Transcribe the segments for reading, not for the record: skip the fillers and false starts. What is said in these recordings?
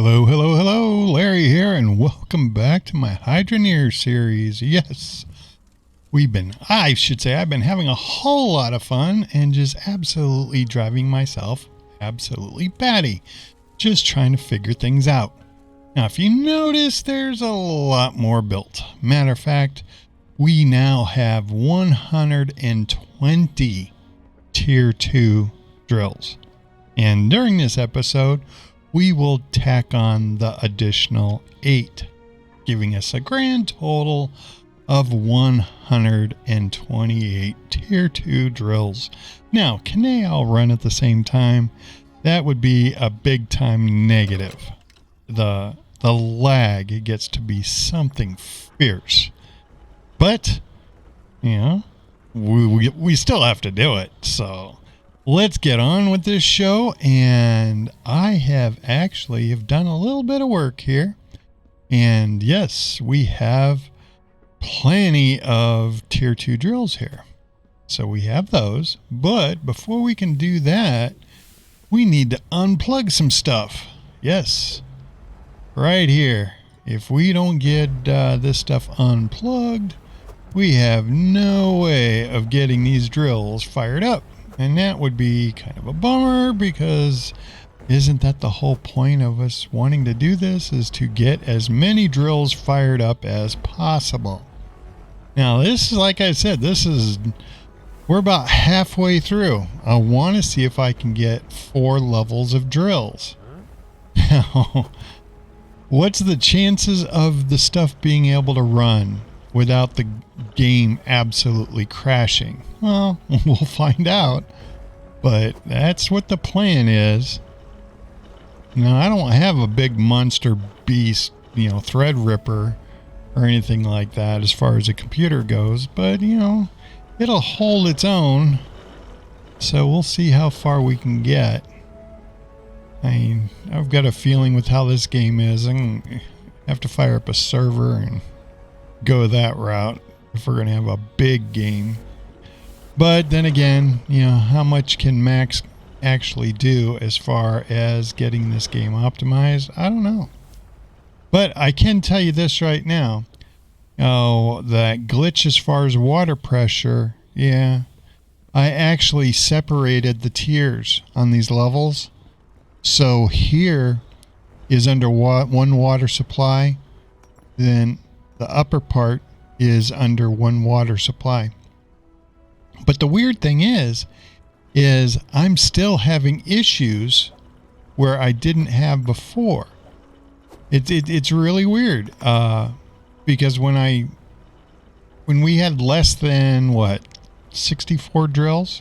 Hello, hello, hello, Larry here, and welcome back to my Hydroneer series. Yes, I've been having a whole lot of fun and just absolutely driving myself absolutely batty, just trying to figure things out. Now, if you notice, there's a lot more built. Matter of fact, we now have 120 Tier 2 drills. And during this episode, we will tack on the additional 8, giving us a grand total of 128 Tier 2 drills. Now, can they all run at the same time? That would be a big time negative. The lag gets to be something fierce. But, you know, we still have to do it, so let's get on with this show. And I have done a little bit of work here. And yes, we have plenty of Tier 2 drills here. So we have those. But before we can do that, we need to unplug some stuff. Yes, right here. If we don't get this stuff unplugged, we have no way of getting these drills fired up. And that would be kind of a bummer, because isn't that the whole point of us wanting to do this, is to get as many drills fired up as possible. Now, this is, like I said, we're about halfway through. I want to see if I can get 4 levels of drills. Now, what's the chances of the stuff being able to run without the game absolutely crashing? Well, we'll find out, but that's what the plan is. Now, I don't have a big monster beast, thread ripper or anything like that as far as a computer goes, but it'll hold its own. So we'll see how far we can get. I mean, I've got a feeling with how this game is, I'm going to have to fire up a server and go that route if we're going to have a big game. But then again, how much can Max actually do as far as getting this game optimized? I don't know. But I can tell you this right now. That glitch as far as water pressure, I actually separated the tiers on these levels. So here is under one water supply, then the upper part is under one water supply. But the weird thing is I'm still having issues where I didn't have before. It's really weird, because when we had less than 64 drills,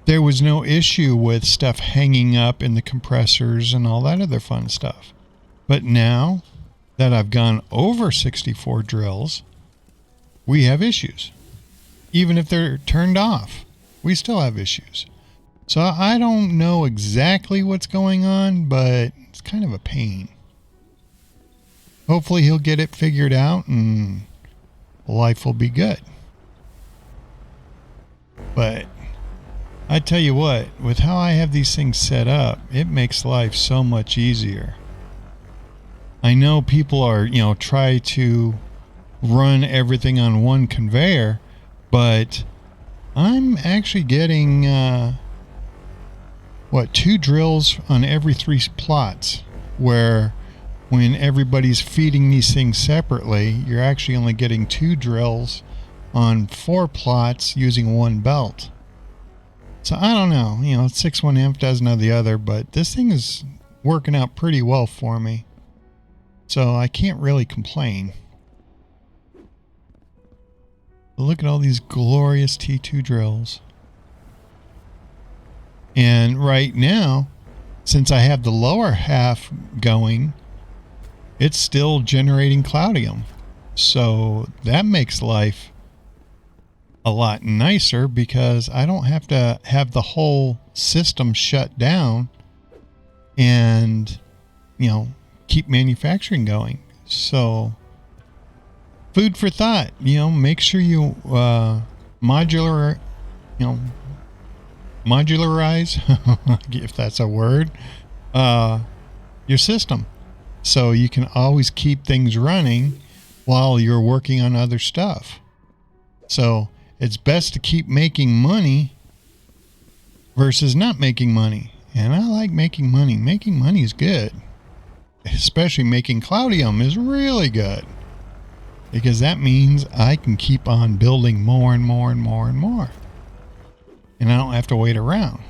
there was no issue with stuff hanging up in the compressors and all that other fun stuff. But now that I've gone over 64 drills, we have issues. Even if they're turned off, we still have issues. So I don't know exactly what's going on, but it's kind of a pain. Hopefully he'll get it figured out and life will be good. But I tell you what, with how I have these things set up, it makes life so much easier. I know people are, try to run everything on one conveyor, but I'm actually getting 2 drills on every 3 plots, where when everybody's feeding these things separately, you're actually only getting 2 drills on 4 plots using 1 belt. So I don't know, 6 one half dozen of the other, but this thing is working out pretty well for me. So I can't really complain. Look at all these glorious T2 drills. And right now, since I have the lower half going, it's still generating cloudium. So that makes life a lot nicer, because I don't have to have the whole system shut down and, keep manufacturing going. So food for thought, make sure you modularize, if that's a word, your system. So you can always keep things running while you're working on other stuff. So it's best to keep making money versus not making money. And I like making money. Making money is good. Especially making Cloudium is really good. Because that means I can keep on building more and more and more and more. And I don't have to wait around,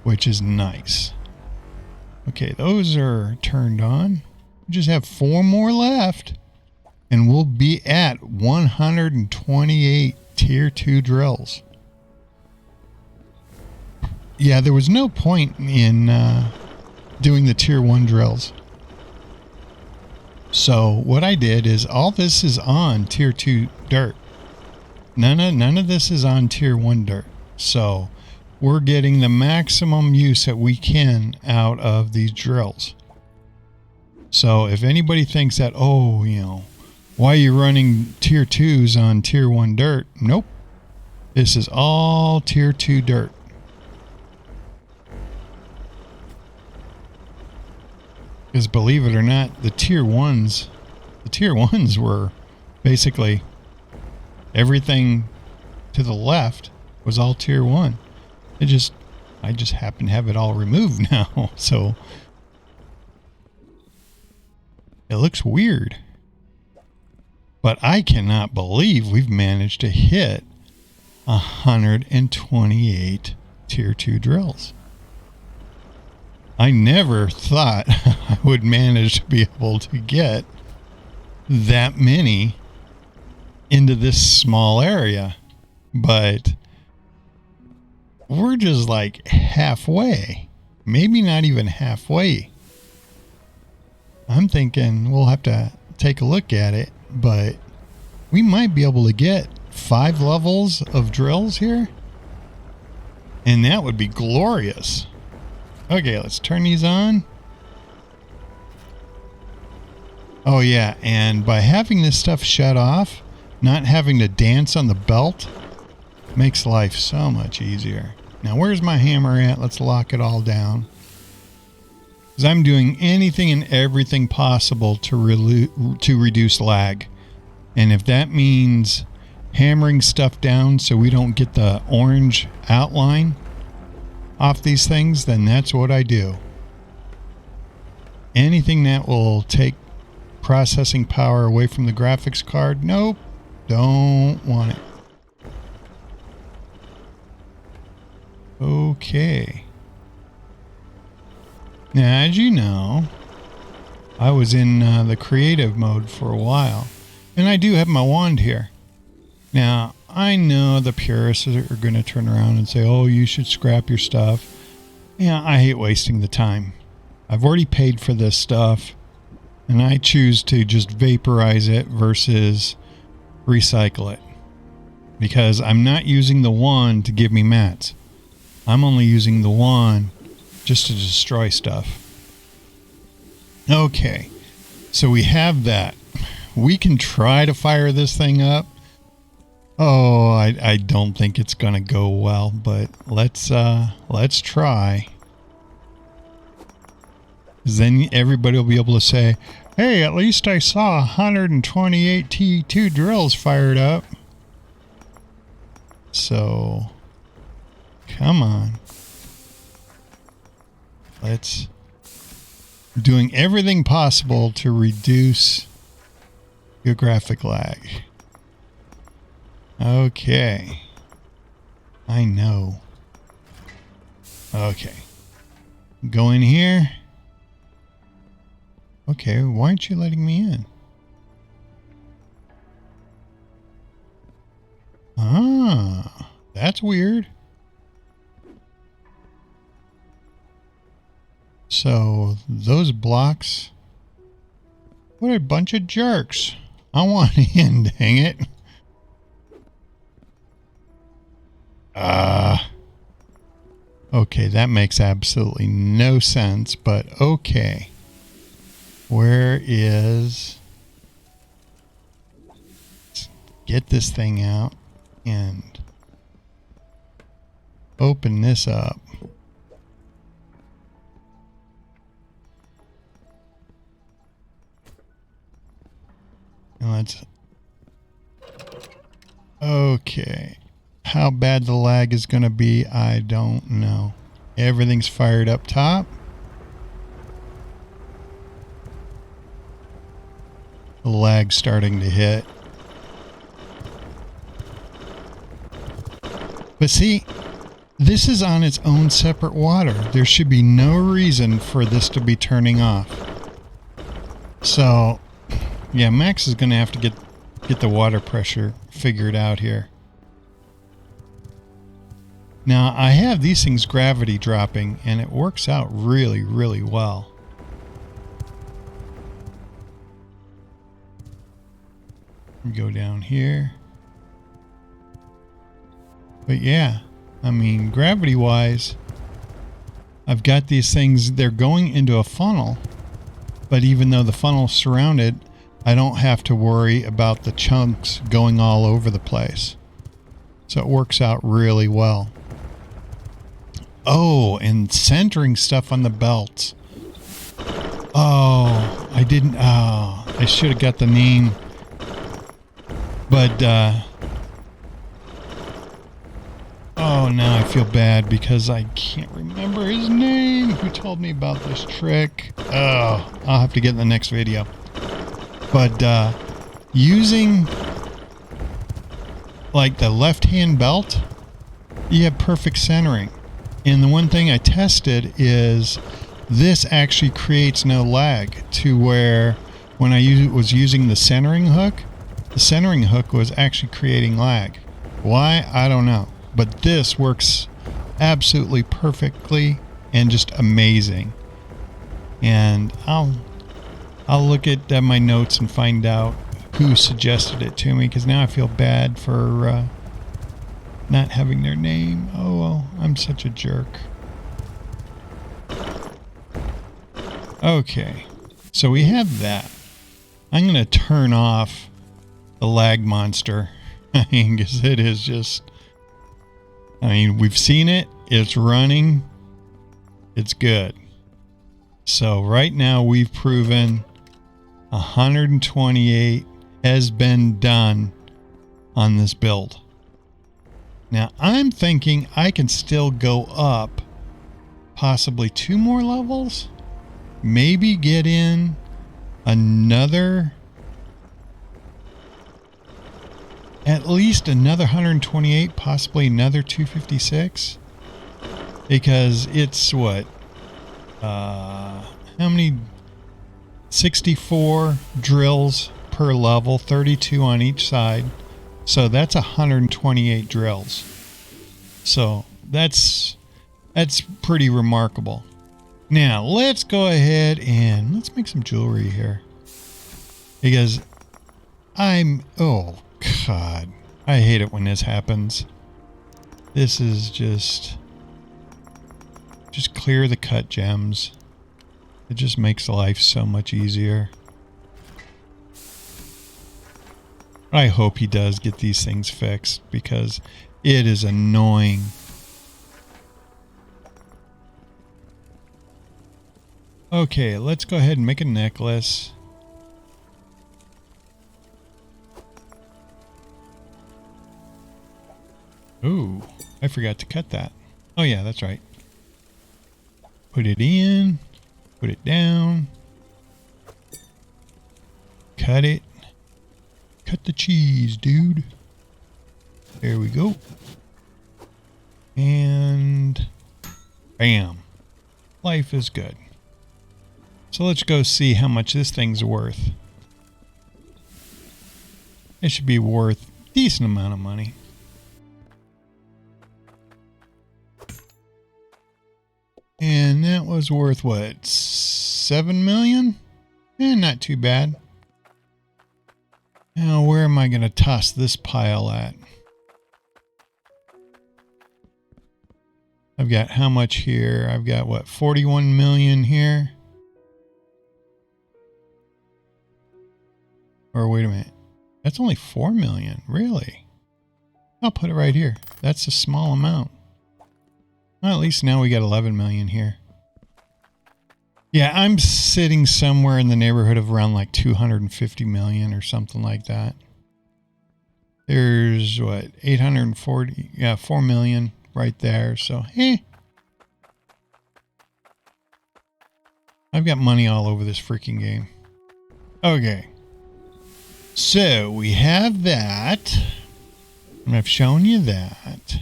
which is nice. Okay, those are turned on. We just have 4 more left. And we'll be at 128 tier 2 drills. Yeah, there was no point in doing the tier 1 drills. So what I did is all this is on tier 2 dirt. None of this is on tier 1 dirt. So we're getting the maximum use that we can out of these drills. So if anybody thinks that, oh, you know, why are you running tier 2s on tier 1 dirt? Nope. This is all tier 2 dirt. Because believe it or not, the tier 1s were basically everything to the left was all tier 1. I just happen to have it all removed now. So it looks weird. But I cannot believe we've managed to hit 128 tier 2 drills. I never thought I would manage to be able to get that many into this small area. But we're just like halfway. Maybe not even halfway. I'm thinking we'll have to take a look at it. But we might be able to get 5 levels of drills here. And that would be glorious. Okay, let's turn these on. Oh yeah, and by having this stuff shut off, not having to dance on the belt, makes life so much easier. Now where's my hammer at? Let's lock it all down. Because I'm doing anything and everything possible to reduce lag. And if that means hammering stuff down so we don't get the orange outline off these things, then that's what I do. Anything that will take processing power away from the graphics card, nope, don't want it. Okay. Now, as you know, I was in the creative mode for a while, and I do have my wand here. Now, I know the purists are going to turn around and say, oh, you should scrap your stuff. Yeah, I hate wasting the time. I've already paid for this stuff, and I choose to just vaporize it versus recycle it. Because I'm not using the wand to give me mats. I'm only using the wand just to destroy stuff. Okay, so we have that. We can try to fire this thing up. Oh, I don't think it's gonna go well, but let's try. Then everybody will be able to say, hey, at least I saw 128 T2 drills fired up. So, come on. Let's doing everything possible to reduce your graphic lag. Okay. I know. Okay. Go in here. Okay, why aren't you letting me in? Ah, that's weird. So, those blocks... What a bunch of jerks. I want in, dang it. Okay, that makes absolutely no sense, but okay. Where is... Let's get this thing out and open this up. And let's... Okay. How bad the lag is going to be, I don't know. Everything's fired up top. The lag's starting to hit. But see, this is on its own separate water. There should be no reason for this to be turning off. So, yeah, Max is going to have to get the water pressure figured out here. Now, I have these things gravity dropping, and it works out really, really well. Go down here. But yeah, I mean, gravity-wise, I've got these things, they're going into a funnel, but even though the funnel's surrounded, I don't have to worry about the chunks going all over the place. So it works out really well. Oh, and centering stuff on the belts. Oh, I didn't, oh, I should have got the name. But, oh, now I feel bad because I can't remember his name. Who told me about this trick? Oh, I'll have to get in the next video. But, using, like, the left-hand belt, you have perfect centering. And the one thing I tested is this actually creates no lag to where when I was using the centering hook was actually creating lag. Why? I don't know. But this works absolutely perfectly and just amazing. And I'll look at my notes and find out who suggested it to me, because now I feel bad for not having their name. Oh, well, I'm such a jerk. Okay, so we have that. I'm going to turn off the lag monster. I mean, because it is just... I mean, we've seen it. It's running. It's good. So right now we've proven 128 has been done on this build. Now I'm thinking I can still go up possibly 2 more levels. Maybe get in another... at least another 128, possibly another 256. Because it's what? How many? 64 drills per level, 32 on each side. So that's 128 drills. So that's pretty remarkable. Now let's go ahead and let's make some jewelry here. Because oh God, I hate it when this happens. This is just clear the cut gems. It just makes life so much easier. I hope he does get these things fixed because it is annoying. Okay, let's go ahead and make a necklace. Ooh, I forgot to cut that. Oh yeah, that's right. Put it in, put it down, cut it. Cut the cheese, dude. There we go. And bam. Life is good. So let's go see how much this thing's worth. It should be worth a decent amount of money. And that was worth what? 7 million? Not too bad. Now, where am I going to toss this pile at? I've got how much here? I've got what, 41 million here? Or wait a minute. That's only 4 million. Really? I'll put it right here. That's a small amount. Well, at least now we got 11 million here. Yeah, I'm sitting somewhere in the neighborhood of around like 250 million or something like that. There's what, 840, yeah, 4 million right there. So, I've got money all over this freaking game. Okay. So we have that. And I've shown you that.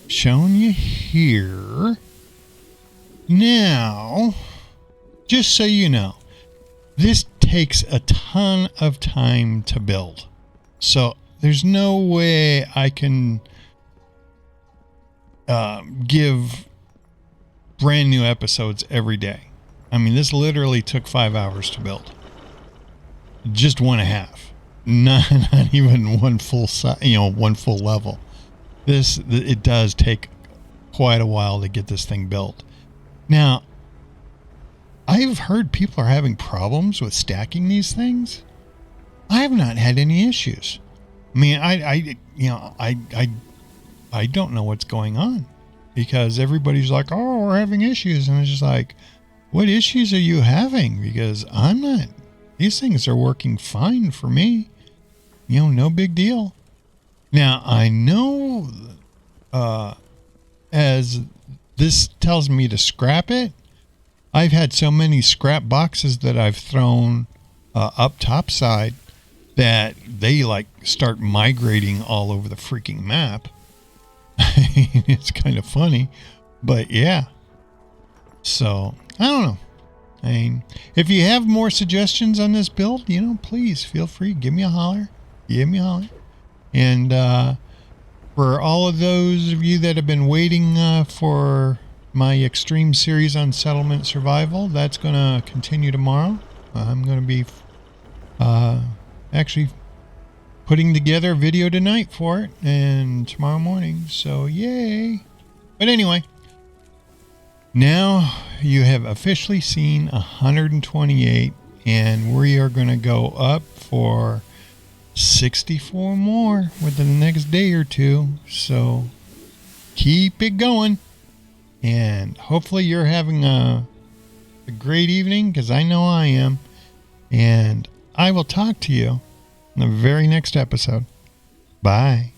Shown you here. Now, just so you know, this takes a ton of time to build. So there's no way I can give brand new episodes every day. I mean, this literally took 5 hours to build. Just 1.5. Not even one full one full level. It does take quite a while to get this thing built. Now, I've heard people are having problems with stacking these things. I have not had any issues. I mean, I don't know what's going on, because everybody's like, "Oh, we're having issues," and it's just like, what issues are you having? Because I'm not. These things are working fine for me. No big deal. Now, I know as this tells me to scrap it, I've had so many scrap boxes that I've thrown up topside that they like start migrating all over the freaking map. It's kind of funny, but yeah. So, I don't know. I mean, if you have more suggestions on this build, please feel free. Give me a holler. And for all of those of you that have been waiting for my extreme series on settlement survival, that's going to continue tomorrow. I'm going to be actually putting together a video tonight for it and tomorrow morning. So, yay. But anyway, now you have officially seen 128, and we are going to go up for 64 more within the next day or two. So keep it going, and hopefully you're having a great evening, because I know I am. And I will talk to you in the very next episode. Bye.